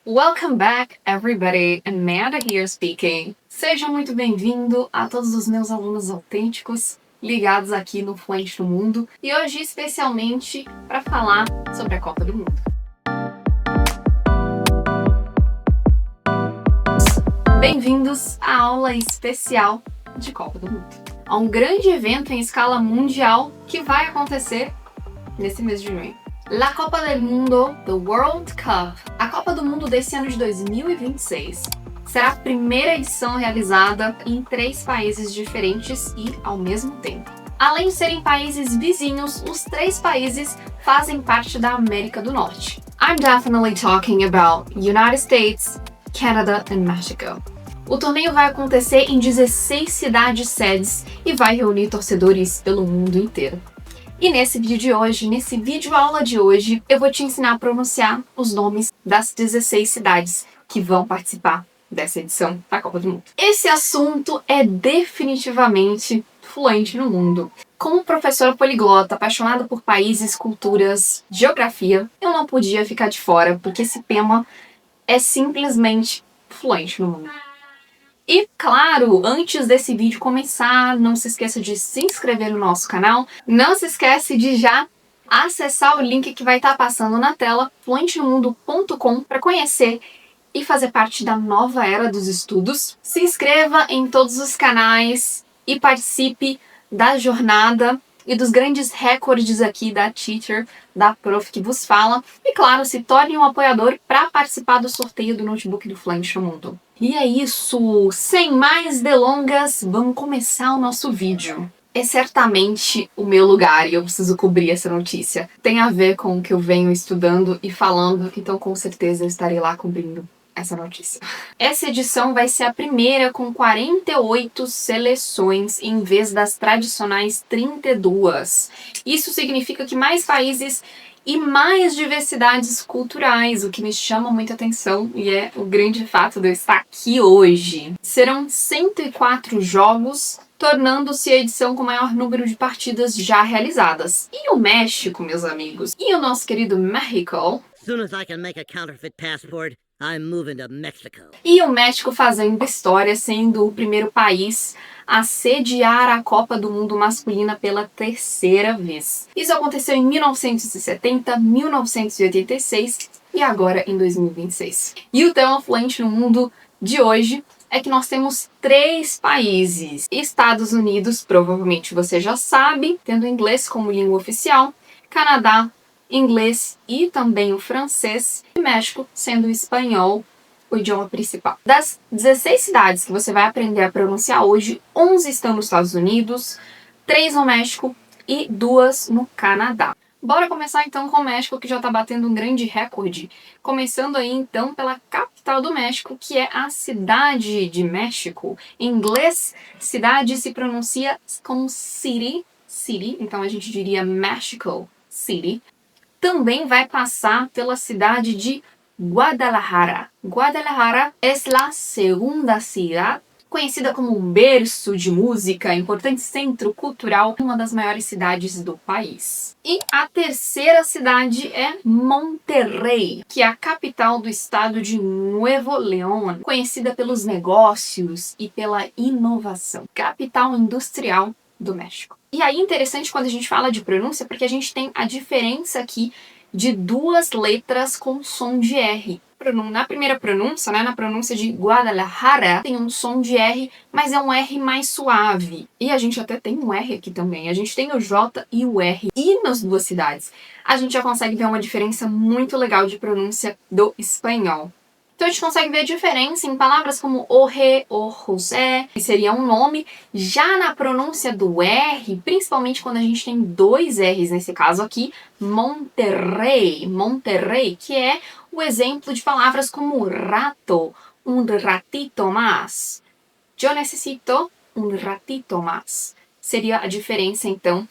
Welcome back, everybody. Amanda here speaking. Seja muito bem-vindo a todos os meus alunos autênticos ligados aqui no Fluente no Mundo e hoje especialmente para falar sobre a Copa do Mundo. Bem-vindos à aula especial de Copa do Mundo. Há um grande evento em escala mundial que vai acontecer nesse mês de junho. La Copa del Mundo, the World Cup, a Copa do Mundo desse ano de 2026, será a primeira edição realizada em 3 países diferentes e ao mesmo tempo. Além de serem países vizinhos, os 3 países fazem parte da América do Norte. I'm definitely talking about United States, Canada and Mexico. O torneio vai acontecer em 16 cidades sedes e vai reunir torcedores pelo mundo inteiro. E nesse vídeo de hoje, nesse vídeo aula de hoje, eu vou te ensinar a pronunciar os nomes das 16 cidades que vão participar dessa edição da Copa do Mundo. Esse assunto é definitivamente fluente no mundo. Como professora poliglota, apaixonada por países, culturas, geografia, eu não podia ficar de fora, porque esse tema é simplesmente fluente no mundo. E claro, antes desse vídeo começar, não se esqueça de se inscrever no nosso canal, não se esquece de já acessar o link que vai estar passando na tela, fluentenomundo.com, para conhecer e fazer parte da nova era dos estudos. Se inscreva em todos os canais e participe da jornada e dos grandes recordes aqui da teacher, da prof que vos fala. E claro, se torne um apoiador para participar do sorteio do notebook do Fluente no Mundo. E é isso, sem mais delongas, vamos começar o nosso vídeo. É certamente o meu lugar e eu preciso cobrir essa notícia. Tem a ver com o que eu venho estudando e falando, então com certeza eu estarei lá cobrindo essa notícia. Essa edição vai ser a primeira com 48 seleções em vez das tradicionais 32. Isso significa que mais países e mais diversidades culturais, o que me chama muita atenção e é o grande fato de eu estar aqui hoje. Serão 104 jogos, tornando-se a edição com o maior número de partidas já realizadas. E o México, meus amigos? E o nosso querido México? Soon as I can make a counterfeit passport, I'm moving to Mexico. E o México fazendo história, sendo o primeiro país a sediar a Copa do Mundo masculina pela 3ª vez. Isso aconteceu em 1970, 1986 e agora em 2026. E o tema fluente no mundo de hoje é que nós temos 3 países. Estados Unidos, provavelmente você já sabe, tendo inglês como língua oficial, Canadá, inglês e também o francês, e México sendo o espanhol o idioma principal. Das 16 cidades que você vai aprender a pronunciar hoje, 11 estão nos Estados Unidos, 3 no México e 2 no Canadá. Bora começar então com o México, que já tá batendo um grande recorde. Começando aí então pela capital do México, que é a Cidade de México. Em inglês, cidade se pronuncia como city, então a gente diria Mexico City. Também vai passar pela cidade de Guadalajara. Guadalajara é a segunda cidade, conhecida como um berço de música, importante centro cultural, uma das maiores cidades do país. E a 3ª cidade é Monterrey, que é a capital do estado de Nuevo León, conhecida pelos negócios e pela inovação. Capital industrial do México. E aí interessante quando a gente fala de pronúncia, porque a gente tem a diferença aqui de 2 letras com som de R. Na primeira pronúncia, na pronúncia de Guadalajara, tem um som de R, mas é um R mais suave. E a gente até tem um R aqui também. A gente tem o J e o R. E nas 2 cidades, a gente já consegue ver uma diferença muito legal de pronúncia do espanhol. Então a gente consegue ver a diferença em palavras como Jorge ou José, que seria um nome, já na pronúncia do R, principalmente quando a gente tem 2 R's nesse caso aqui, Monterrey, que é o exemplo de palavras como rato, un ratito más. Yo necesito un ratito más. Seria a diferença então.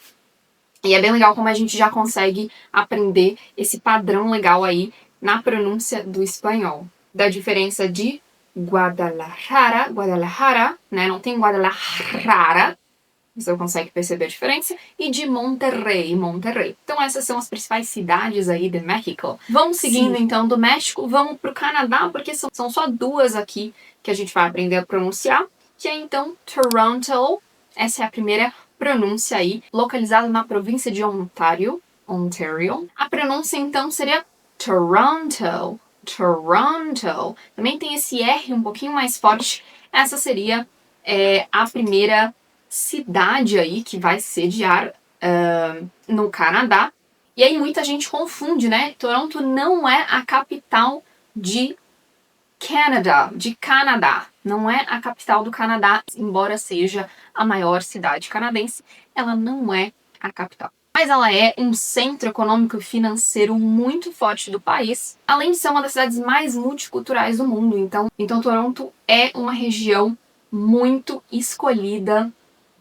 E é bem legal como a gente já consegue aprender esse padrão legal aí na pronúncia do espanhol. Da diferença de Guadalajara, né? Não tem Guadalajara, você consegue perceber a diferença, e de Monterrey, Monterrey. Então essas são as principais cidades aí de México. Vamos seguindo então do México, vamos pro Canadá, porque são só duas aqui que a gente vai aprender a pronunciar, que é então Toronto, essa é a primeira pronúncia aí, localizada na província de Ontário, Ontario. A pronúncia então seria Toronto, Toronto. Também tem esse R um pouquinho mais forte. Essa seria a primeira cidade aí que vai sediar no Canadá. E aí muita gente confunde, né? Toronto não é a capital de Canadá. Não é a capital do Canadá, embora seja a maior cidade canadense, ela não é a capital. Mas ela é um centro econômico e financeiro muito forte do país, além de ser uma das cidades mais multiculturais do mundo. Então Toronto é uma região muito escolhida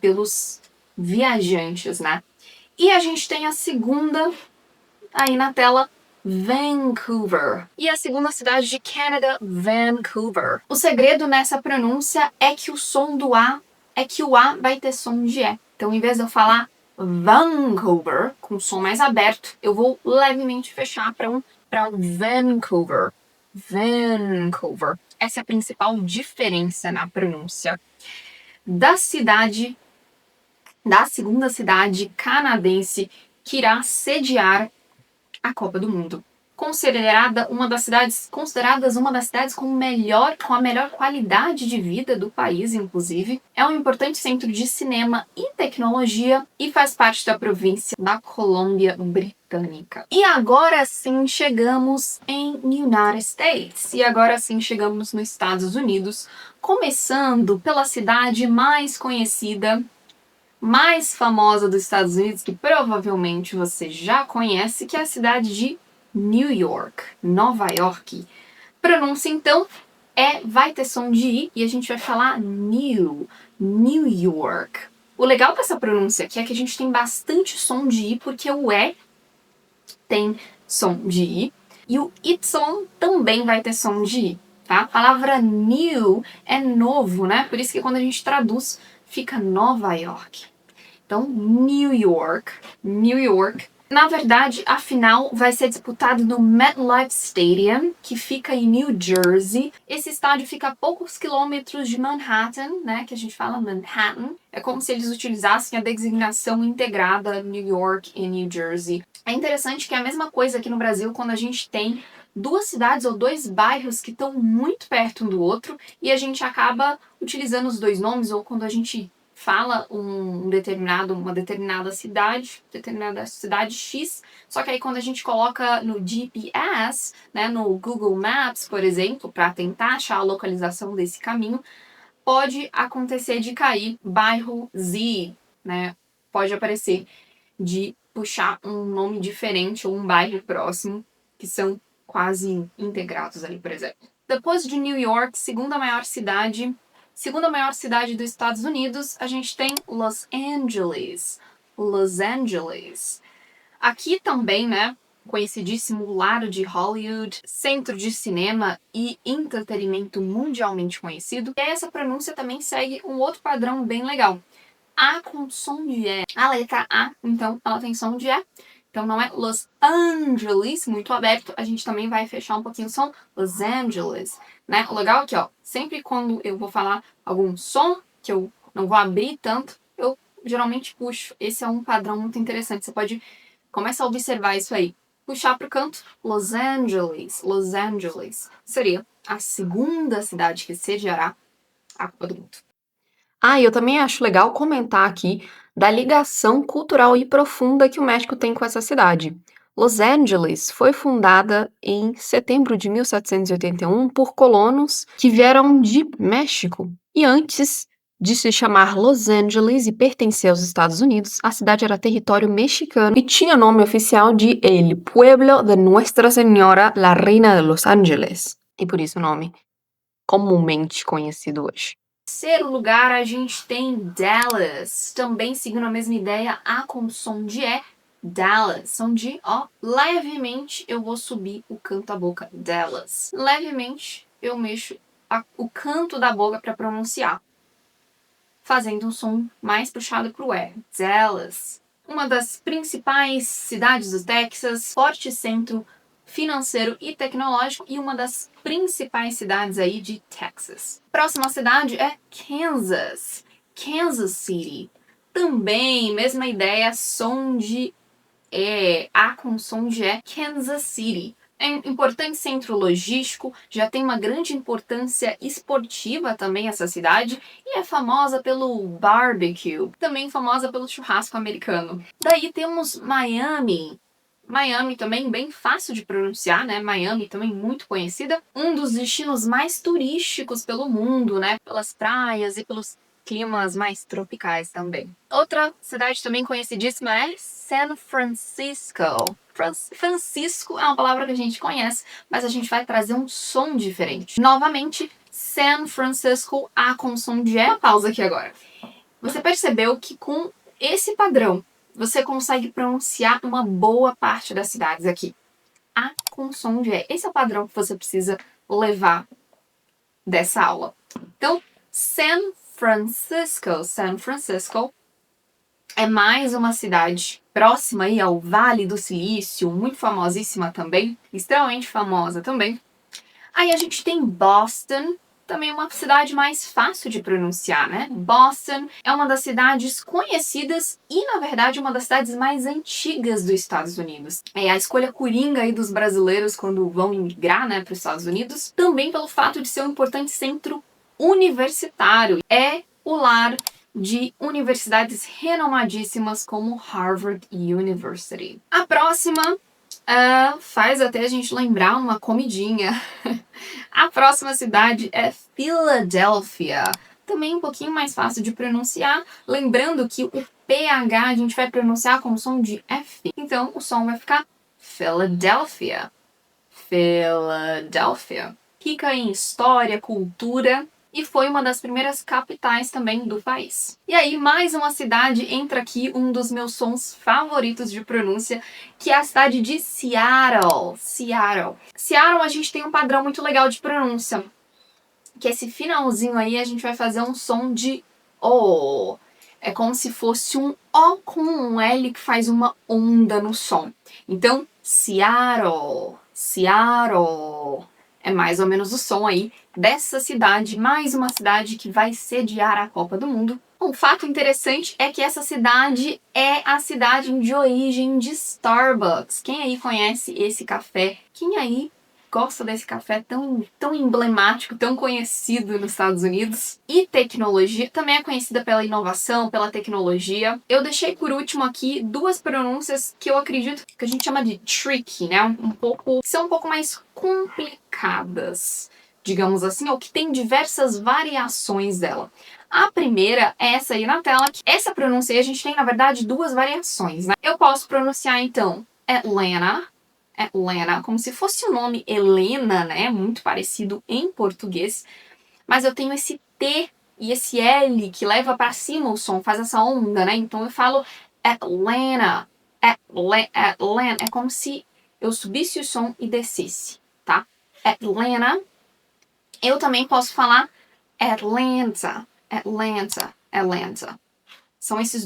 pelos viajantes, né? E a gente tem a segunda aí na tela, Vancouver. E a segunda cidade de Canadá, Vancouver. O segredo nessa pronúncia é que o som do A é que o A vai ter som de E. Então, em vez de eu falar Vancouver, com o som mais aberto, eu vou levemente fechar para um Vancouver. Vancouver. Essa é a principal diferença na pronúncia da segunda cidade canadense que irá sediar a Copa do Mundo. Consideradas uma das cidades com a melhor qualidade de vida do país, inclusive, é um importante centro de cinema e tecnologia e faz parte da província da Colômbia Britânica. E agora sim chegamos em United States. E agora sim chegamos nos Estados Unidos, começando pela cidade mais conhecida, mais famosa dos Estados Unidos, que provavelmente você já conhece, que é a cidade de New York, Nova York. Pronúncia, então, vai ter som de I e a gente vai falar New York. O legal dessa pronúncia aqui é que a gente tem bastante som de I, porque o E tem som de I e o Y também vai ter som de I, tá? A palavra new é novo, né? Por isso que quando a gente traduz, fica Nova York. Então, New York. Na verdade, a final vai ser disputada no MetLife Stadium, que fica em New Jersey. Esse estádio fica a poucos quilômetros de Manhattan, né, que a gente fala Manhattan. É como se eles utilizassem a designação integrada New York e New Jersey. É interessante que é a mesma coisa aqui no Brasil, quando a gente tem duas cidades ou dois bairros que estão muito perto um do outro e a gente acaba utilizando os dois nomes, ou quando a gente fala uma determinada cidade X, só que aí quando a gente coloca no GPS, né, no Google Maps, por exemplo, para tentar achar a localização desse caminho, pode acontecer de cair bairro Z, né? Pode aparecer de puxar um nome diferente ou um bairro próximo, que são quase integrados ali, por exemplo. Depois de New York, segunda maior cidade dos Estados Unidos, a gente tem Los Angeles. Los Angeles. Aqui também, né, conhecidíssimo lar de Hollywood, centro de cinema e entretenimento mundialmente conhecido. E essa pronúncia também segue um outro padrão bem legal. A com som de E. A letra A, então, ela tem som de E. Então não é Los Angeles, muito aberto. A gente também vai fechar um pouquinho o som Los Angeles, né? O legal aqui, ó, sempre quando eu vou falar algum som que eu não vou abrir tanto, eu geralmente puxo. Esse é um padrão muito interessante. Você pode começar a observar isso aí. Puxar para o canto, Los Angeles. Los Angeles seria a segunda cidade que sediará a Copa do Mundo. Ah, e eu também acho legal comentar aqui da ligação cultural e profunda que o México tem com essa cidade. Los Angeles foi fundada em setembro de 1781 por colonos que vieram de México. E antes de se chamar Los Angeles e pertencer aos Estados Unidos, a cidade era território mexicano e tinha nome oficial de El Pueblo de Nuestra Señora la Reina de Los Ángeles. E por isso o nome comumente conhecido hoje. Em terceiro lugar, a gente tem Dallas, também seguindo a mesma ideia, A com som de E, Dallas, som de O. Levemente eu vou subir o canto da boca, Dallas. Levemente eu mexo o canto da boca para pronunciar. fazendo um som mais puxado para o R. Dallas. Uma das principais cidades do Texas, forte centro financeiro e tecnológico e uma das principais cidades aí de Texas. Próxima cidade é Kansas. Kansas City. Também, mesma ideia, som de E, A com som de E, Kansas City. É um importante centro logístico, já tem uma grande importância esportiva também essa cidade e é famosa pelo barbecue, também famosa pelo churrasco americano. Daí temos Miami. Miami também bem fácil de pronunciar, né? Miami também muito conhecida, um dos destinos mais turísticos pelo mundo, né? Pelas praias e pelos climas mais tropicais também. Outra cidade também conhecidíssima é San Francisco. Francisco é uma palavra que a gente conhece, mas a gente vai trazer um som diferente. Novamente, San Francisco, A com som de E. Uma pausa aqui agora. Você percebeu que com esse padrão, você consegue pronunciar uma boa parte das cidades aqui. A com som de E. Esse é o padrão que você precisa levar dessa aula. Então, San Francisco é mais uma cidade próxima aí ao Vale do Silício, muito famosíssima também, extremamente famosa também. Aí a gente tem Boston, também uma cidade mais fácil de pronunciar, né? Boston é uma das cidades conhecidas e, na verdade, uma das cidades mais antigas dos Estados Unidos. É a escolha coringa aí dos brasileiros quando vão imigrar, né, para os Estados Unidos, também pelo fato de ser um importante centro universitário. É o lar de universidades renomadíssimas como Harvard University. A próxima faz até a gente lembrar uma comidinha. A próxima cidade é Philadelphia. Também um pouquinho mais fácil de pronunciar. Lembrando que o PH a gente vai pronunciar com o som de F. Então o som vai ficar Philadelphia. Philadelphia. Rica em história, cultura e foi uma das primeiras capitais também do país. E aí, mais uma cidade entra aqui, um dos meus sons favoritos de pronúncia, que é a cidade de Seattle. Seattle. Seattle, a gente tem um padrão muito legal de pronúncia, que esse finalzinho aí a gente vai fazer um som de O. É como se fosse um O com um L que faz uma onda no som. Então, Seattle, Seattle. É mais ou menos o som aí dessa cidade, mais uma cidade que vai sediar a Copa do Mundo. Um fato interessante é que essa cidade é a cidade de origem de Starbucks. Quem aí conhece esse café? Quem aí gosta desse café tão emblemático, tão conhecido nos Estados Unidos? E tecnologia, também é conhecida pela inovação, pela tecnologia. Eu deixei por último aqui duas pronúncias que eu acredito que a gente chama de tricky, né? São um pouco mais complicadas, digamos assim, ou que tem diversas variações dela. A primeira é essa aí na tela. Essa pronúncia aí a gente tem, na verdade, duas variações, né? Eu posso pronunciar, então, Atlanta, como se fosse o nome Helena, né? Muito parecido em português. Mas eu tenho esse T e esse L que leva para cima o som, faz essa onda, né? Então eu falo Atlanta, Atlanta. É como se eu subisse o som e descesse, tá? Atlanta. Eu também posso falar Atlanta. São essas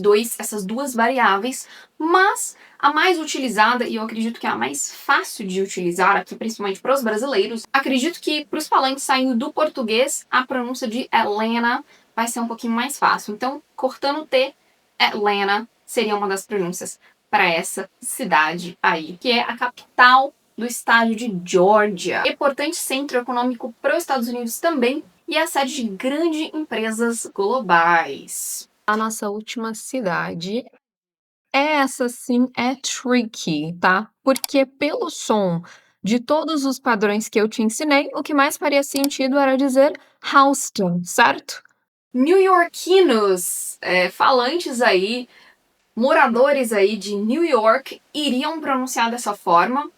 duas variáveis, mas a mais utilizada, e eu acredito que é a mais fácil de utilizar aqui, principalmente para os brasileiros, acredito que para os falantes saindo do português, a pronúncia de Atlanta vai ser um pouquinho mais fácil. Então, cortando o T, Atlanta seria uma das pronúncias para essa cidade aí, que é a capital do estado de Georgia. Importante centro econômico para os Estados Unidos também, e é a sede de grandes empresas globais. A nossa última cidade, essa sim é tricky, tá? Porque pelo som de todos os padrões que eu te ensinei, o que mais faria sentido era dizer Houston, certo? New-yorkinos, falantes aí, moradores aí de New York, iriam pronunciar dessa forma.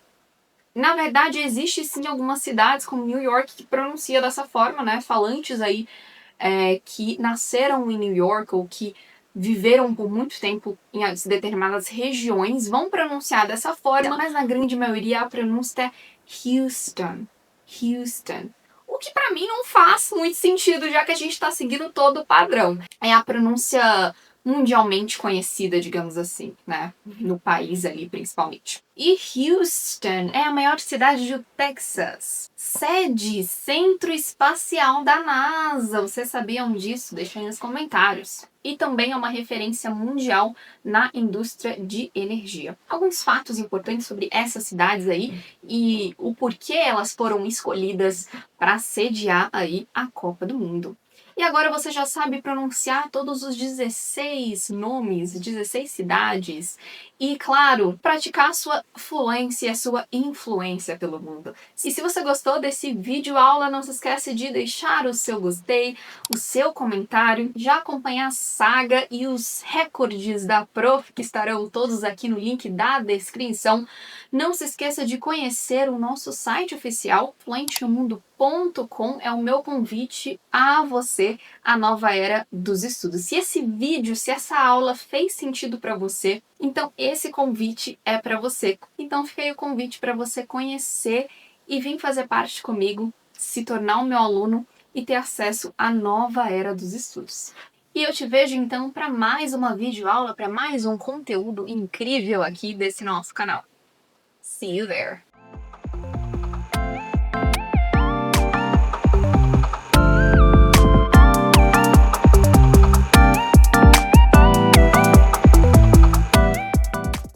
Na verdade, existe sim algumas cidades como New York que pronuncia dessa forma, né? Falantes aí que nasceram em New York ou que viveram por muito tempo em determinadas regiões vão pronunciar dessa forma, mas na grande maioria a pronúncia é Houston. Houston. O que pra mim não faz muito sentido, já que a gente tá seguindo todo o padrão. É a pronúncia mundialmente conhecida, digamos assim, né? No país ali, principalmente. E Houston é a maior cidade do Texas. Sede Centro Espacial da NASA. Vocês sabiam disso? Deixem nos comentários. E também é uma referência mundial na indústria de energia. Alguns fatos importantes sobre essas cidades aí e o porquê elas foram escolhidas para sediar aí a Copa do Mundo. E agora você já sabe pronunciar todos os 16 nomes, 16 cidades e, claro, praticar a sua fluência e a sua influência pelo mundo. E se você gostou desse vídeo aula, não se esquece de deixar o seu gostei, o seu comentário, já acompanhar a saga e os recordes da Prof, que estarão todos aqui no link da descrição. Não se esqueça de conhecer o nosso site oficial, fluentenomundo.com, é o meu convite a você, a nova era dos estudos. Se esse vídeo, se essa aula fez sentido para você, então esse convite é para você. Então fica aí o convite para você conhecer e vir fazer parte comigo, se tornar o meu aluno e ter acesso à nova era dos estudos. E eu te vejo então para mais uma videoaula, para mais um conteúdo incrível aqui desse nosso canal. See you there!